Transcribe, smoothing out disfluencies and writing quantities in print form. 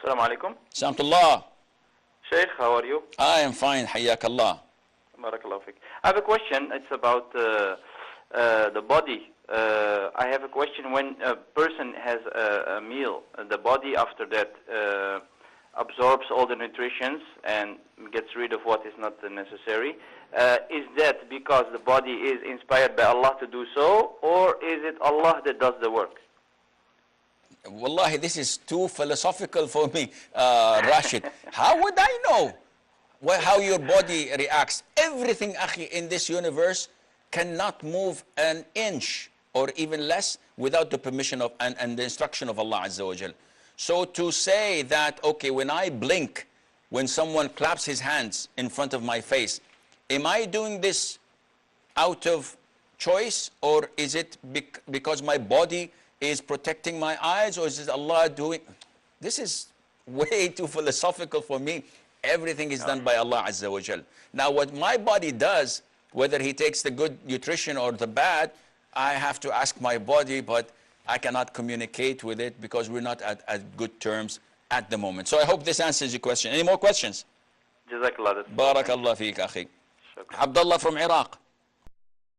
Assalamu alaikum. Salamtullah. Sheikh, how are you? I am fine, حياك الله. Barakallahu fik. I have a question. It's about the body. I have a question. When a person has a meal, the body after that absorbs all the nutrients and gets rid of what is not necessary. Is that because the body is inspired by Allah to do so, or is it Allah that does the work? Wallahi, this is too philosophical for me, Rashid. How would I know how your body reacts? Everything, akhi, in this universe cannot move an inch or even less without the permission of and the instruction of Allah Azza wa Jal. So to say that, okay, when I blink, when someone claps his hands in front of my face, am I doing this out of choice, or is it because my body is protecting my eyes, or is it Allah doing? This is way too philosophical for me. Everything is done by Allah Azza wa Jal. Now what my body does, whether he takes the good nutrition or the bad, I have to ask my body, but I cannot communicate with it because we're not at good terms at the moment. So I hope this answers your question. Any more questions? Jazakallah. Barakallah feek, akhi. Abdullah from Iraq.